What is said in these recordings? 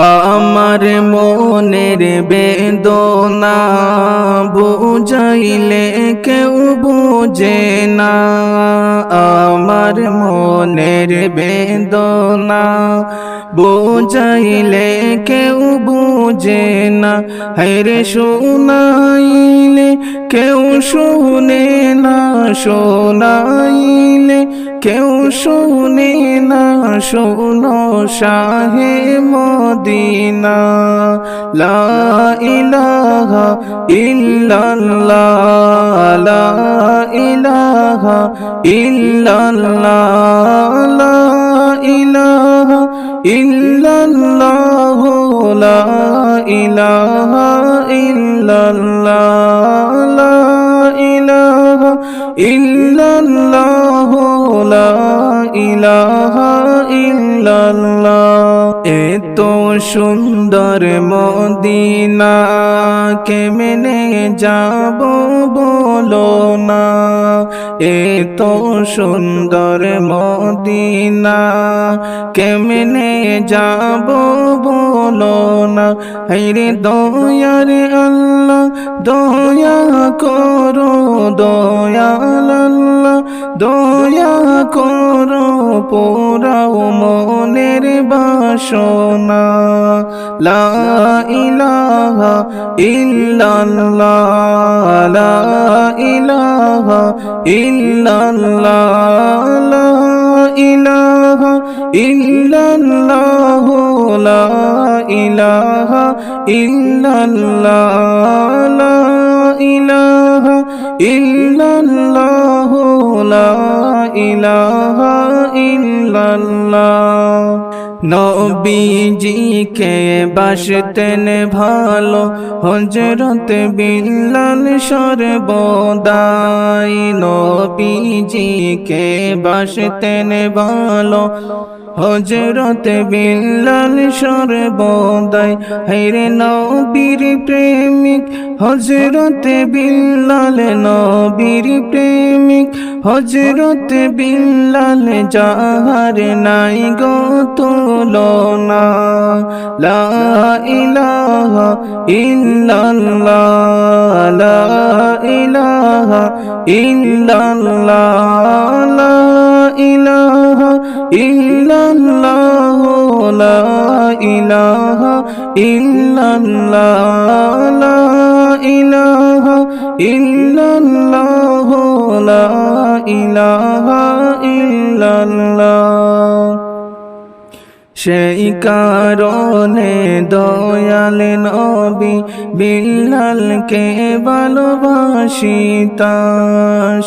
আমার মনের বেদনা বুঝাইলে কেউ বুঝে না। আমার মনের বেদনা বুঝাইলে কেউ বুঝে না। হায়রে শোনাইলে কেউ শুনে না, শোনাইলে কেউ শুনে না। শোনো শাহে মদিনা, লা ইলাহা ইল্লাল্লাহ, লা ইলাহা ইল্লাল্লাহ, লা ইলাহা ইল্লাল্লাহ, লা ইলাহা ইল্লাল্লাহ, লা ইলাহা ইল্লাল্লাহ, লা ইলাহা ইল্লাল্লাহ। এত সুন্দর মদিনা কেমনে যাব বলো না। এত সুন্দর মদিনা কেমনে যাব বলো না। হায়রে দয়ার আল্লাহ দয়া করো, দয়াল আল্লাহ দয়া করো, পোড়াও মনের বাসনা। লা ইলাহা ইল্লাল্লাহ, লা ইলাহা ইল্লাল্লাহ, লা ইলাহা ইল্লাল্লাহ, লা ইলাহা ইল্লাল্লাহ, লা ইলাহা ইল্লাল্লাহ, লা ইলাহা ইল্লাল্লাহ। নবীজিকে বাসতেন ভালো হযরত বিল্লাল সর্বদাই। নবীজিকে বাসতেন ভালো হযরত বিল্লাল সর্বদাই। হায়রে নবীর প্রেমিক হযরত বিল্লাল, নবীর প্রেমিক হযরত বিল্লাল, যাহার নাই গো তুলনা। লা ইলাহা ইল্লাল্লাহ, লা ইলাহা ইল্লাল্লাহ, লা ইলাহা ইল্লাল্লাহ, লা ইলাহা ইল্লাল্লাহ, লা ইলাহা ইল্লাল্লাহ, লা ইলাহা ইল্লাল্লাহ। সেই কারণে দয়াল নবী বিল্লালকে ভালোবাসিতা।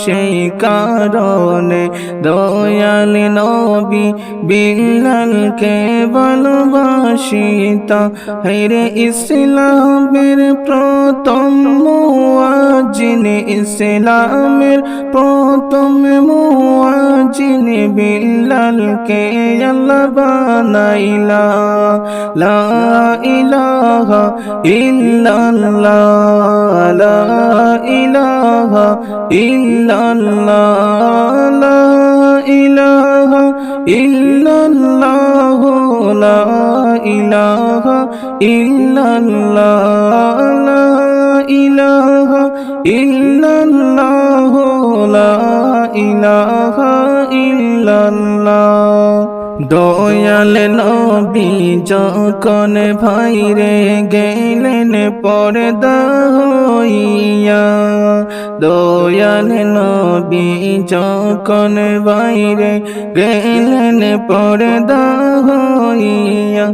সেই কারণে দয়াল নবী বিল্লালকে ভালোবাসিতা। হায়রে ইসলামের প্রথম মুয়াজ্জিন, ইসলামের প্রথম মুয়াজ্জিন বিল্লালকে আল্লাহ বানাইলা। লা ইলাহা ইল্লাল্লাহ, লা ইলাহা ইল্লাল্লাহ, লা ইলাহা ইল্লাল্লাহ, লা ইলাহা ইল্লাল্লাহ, লা ইলাহা ইল্লাল্লাহ, লা ইলাহা ইল্লাল্লাহ। দয়াল নবী যখন ভাইরে গেলেন পর্দা হইয়া, দয়াল নবী যখন বাইরে গেলেন পর্দা হইয়া।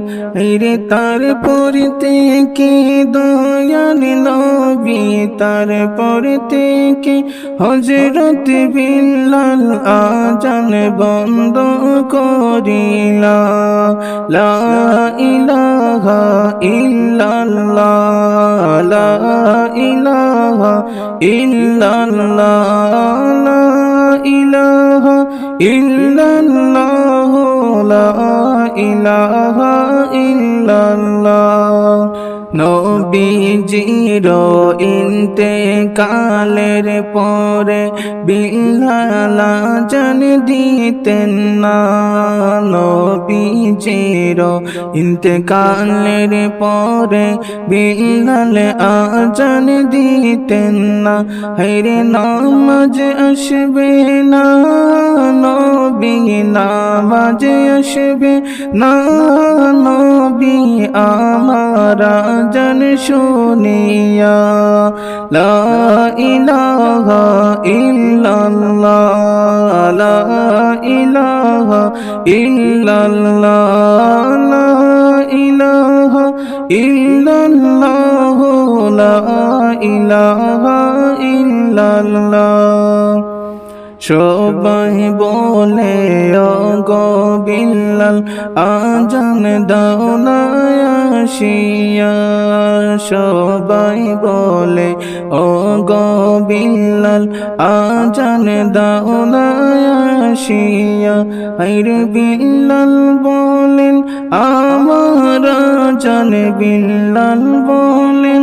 রে তারপর থেকে দয়াল নবী, তারপর থেকে হযরত বিল্লাল আযান বন্ধ করিলা। লা ইলাহা ইল্লাল্লাহ, লা ইলাহা ইল্লাল্লাহ, লা ইলাহা ইল্লাল্লাহ, লা ইলাহা ইল্লাল্লাহ। নবীজির ইন্তেকালের পরে বিলাল আযান দিতেন না। নবীজির ইন্তেকালের পরে বিলাল আযান দিতেন না। হায়রে নামাজ আসবে না, নবী নামাজ আসবে না, নবী আমার আযান শুনিয়া। লা ইলাহা ইল্লাল্লাহ, লা ইলাহা ইল্লাল্লাহ, লা ইলাহা ইল্লাল্লাহ, লা ইলাহা ইল্লাল্লাহ। সবাই বলে ও গো বিল্লাল আযান দাও না আসিয়া। সবাই বলে ও গো বিল্লাল আযান দাও না আসিয়া। হায়রে বিল্লাল বলেন আমার আযান, বিল্লাল বলেন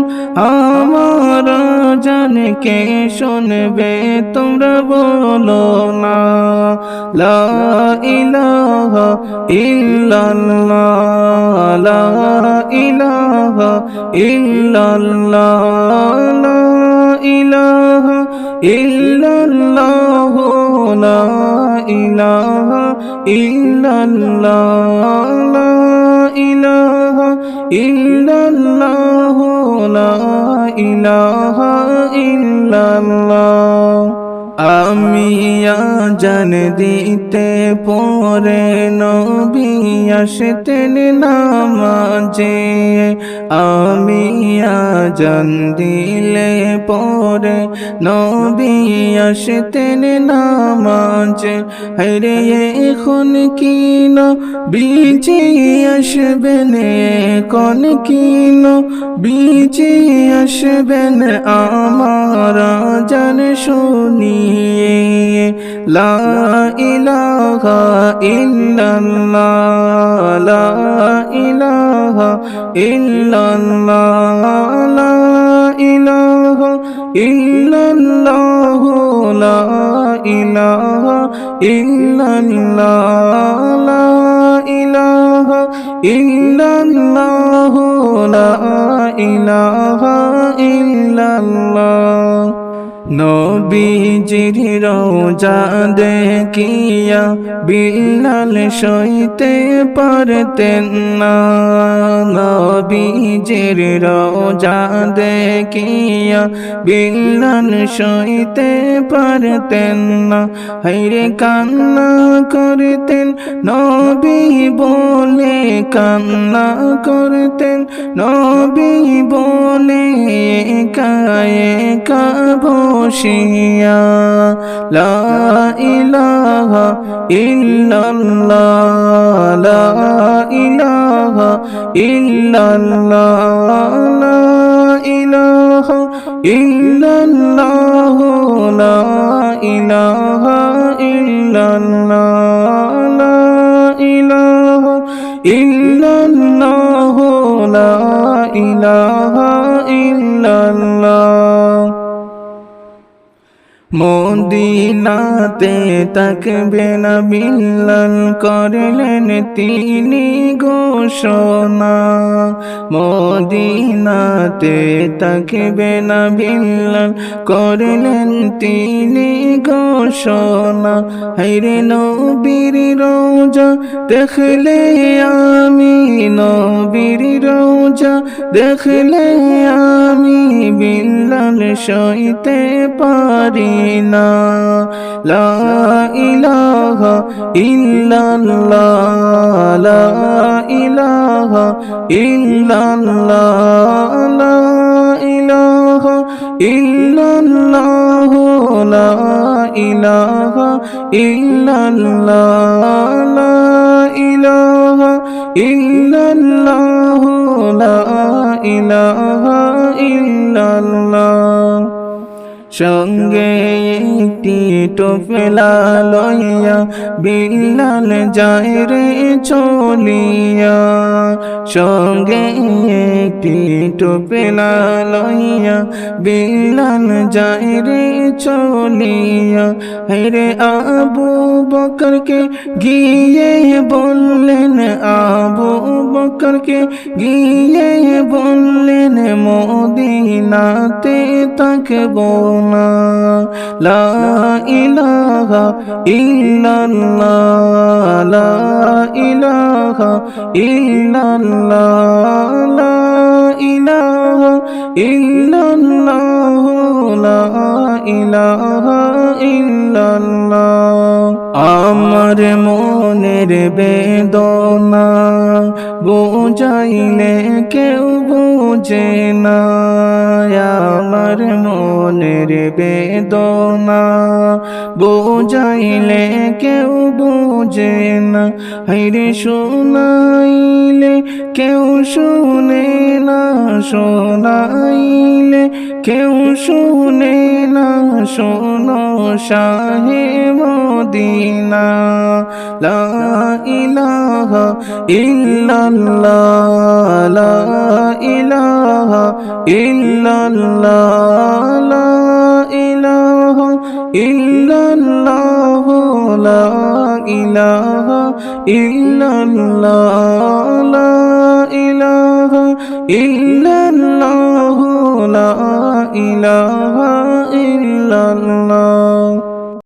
আমার আযান কে শুনবে তোমরা বলো না। লা ইলাহা ইল্লাল্লাহ, লা ইলাহা ইল্লাল্লাহ, লা ইলাহা ইল্লাল্লাহ, লা ইলাহা ইল্লাল্লাহ, লা ইলাহা ইল্লাল্লাহ, লা ইলাহা ইল্লাল্লাহ। আমি আযান দিতে পরে নবী আসতেন নামাজে। আমি আযান দিলে পরে নবী আসতেন নামাজে। হায়রে এখন কি নবীজি আসবেন, এখন কি নবীজি আসবেন আমার আযান শুনিয়ে। লা ইলাহা ইল্লাল্লাহ, লা ইলাহা ইল্লাল্লাহ, লা ইলাহা ইল্লাল্লাহ, লা ইলাহা ইল্লাল্লাহ, লা ইলাহা ইল্লাল্লাহ, লা ইলাহা ইল্লাল্লাহ। নবীজির রওজা দেখিয়া বিলাল সইতে পারতেন না। নবীজির রওজা দেখিয়া বিলাল সইতে পারতেন না। হায়রে কান্না করতেন নবী বলে, কান্না করতেন নবী বলে একা একা বসিয়া। লা ইলাহা ইল্লাল্লাহ, লা ইলাহা ইল্লাল্লাহ, লা ইলাহা ইল্লাল্লাহ, লা ইলাহা ইল্লাল্লাহ, লা ইলাহা ইল্লাল্লাহ, লা ইলাহা ইল্লাল্লাহ। মদিনাতে থাকবে না বিল্লাল করলেন তিনি ঘোষণা। মদিনাতে থাকবে না বিল্লাল করলেন তিনি ঘোষণা। হায়রে নবীর রওজা দেখলে আমি, নবীর রওজা দেখলে আমি বিল্লাল সইতে পারি না। লা ইলাহা ইল্লাল্লাহ, লা ইলাহা ইল্লাল্লাহ, লা ইলাহা ইল্লাল্লাহ, লা ইলাহা ইল্লাল্লাহ, লা ইলাহা ইল্লাল্লাহ, লা ইলাহা ইল্লাল্লাহ। সঙ্গে একটি টোপলা লইয়া বিলাল যায় রে চলিয়া সঙ্গে একটি টোপলা লইয়া বিলাল যায় রে চলিয়া হেরে আবু বকরকে গিয়ে বললেন আবু বকরকে গিয়ে বললেন মদিনাতে থাকবো না লা ইলাহা ইল্লাল্লাহ লা ইলাহা ইল্লাল্লাহ লা ইলাহা ইল্লাল্লাহ লা ইলাহা ইল্লাল্লাহ আমার মনের বেদনা বুঝাইলে কেউ বুঝে না আমার মনের বেদনা বুঝাইলে কেউ বুঝে না হাইরে শোনাইলে কেউ শুনে না শোনাইলে কেউ শুনে না শোনো শাহে মদিনা লা ইলাহা ইল্লাল্লাহ লা ইলাহা ইল্লাল্লাহ লা ইলাহা ইল্লাল্লাহ লা ইলাহা ইল্লাল্লাহ লা ইলাহা ইল্লাল্লাহ লা ইলাহা ইল্লাল্লাহ